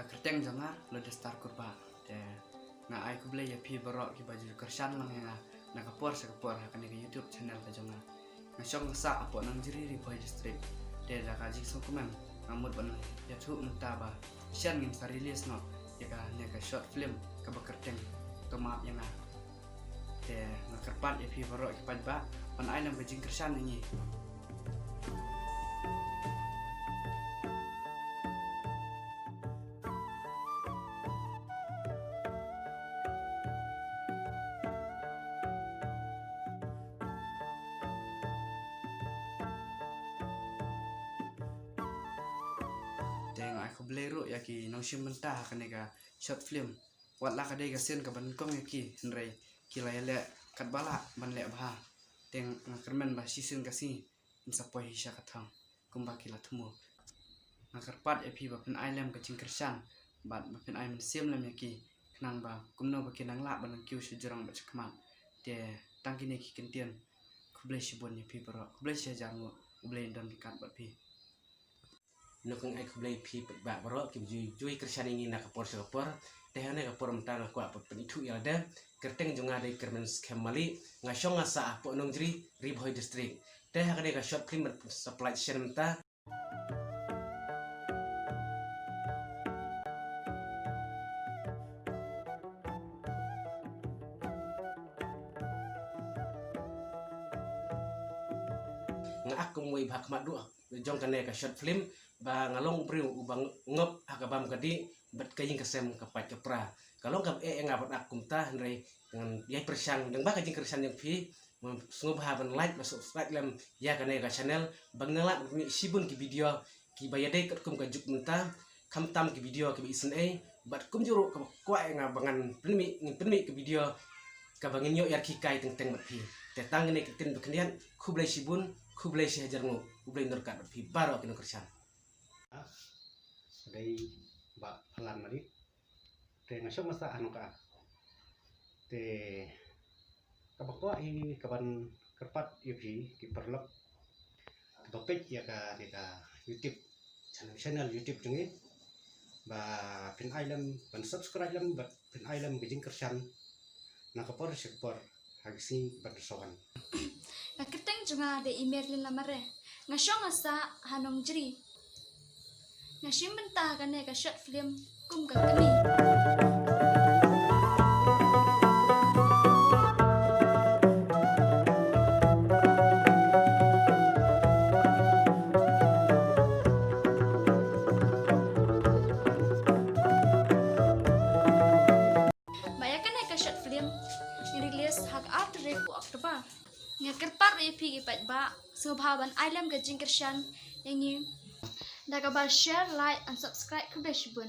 kerteng jangar lo destar kurba te nga ai ku blay ya pi barok ki baju kersan lang nga na kapor sa kapor kan ke YouTube channel ka jangar nga syong sa apo nang jiri ri boy district te da ka jik so kumam ngamut ban ya thu unta ba shan ngin sa release no ya ka ne ka short film ka ba kerteng to map yang nga te nga kerpat ya pi barok ki ba pan ai lam bajing kersan ni teng aku blero ya ki nong sim mentah kanega short film wat la kadai ga sen ka ban kong ya ki nrei ki la le kat bala ban le bha teng ngakermen ba season ka si insa poi hisha ka thang kumba ki la thumo ngakar pat ya pi ba pen ailem ka cing kersan bat ba pen ai men sim lam ya ki knang ba kumno ba ki nang la ban kyu su jurang ba chakman te tang ki ne ki kentian kublai shibon ya pi bro kublai sha jango kublai don kat ba pi nukung ai kublai pi ba baro ki jui kersan ingin nak kapor sa kapor tehane kapor mentang aku apa penitu ya ada kerteng junga dei kermen scam mali ngasyong asa apo nong jri riboy district teh hakade ka short film supply chain menta nga aku moi bhak madu jong kane ka short film ba ngalong priu ubang ngop hakabam kadi bat kaying kesem kapat kepra kalau ngap ngapat akum ta nrei dengan yai persang deng ba kajing kersan yang pi sungguh haban like masuk subscribe lam ya kane ka channel bang nala sibun ki video ki bayade kat kum ka juk menta kam tam ki video ki isen bat kum juru ka kwa ngabangan penmi ki video ka bangin yo yar ki kai teng teng bat pi tetang ne kitin bekenian kublai sibun kublai si hajar ngo kublai nurkat bat pi baro ki kersan dari ba halan mari te ngasyo masa anu ka te kabakwa i kaban kerpat ipi ki perlep topik ya ka di ka YouTube channel YouTube jengi ba pin item ban subscribe lam ba pin item gejing kersan na kapor sekpor hagisi bersowan Nakiteng juga ada email lin lamare ngasyo ngasa hanong jri ngasim mentah kan ka short film kum ka kami bayakan ka short film rilis hak April Oktober ngakerpar epi gipat ba subhaban ailam ka jingkershan yang ni Daga share, like, and subscribe ke Beshbun.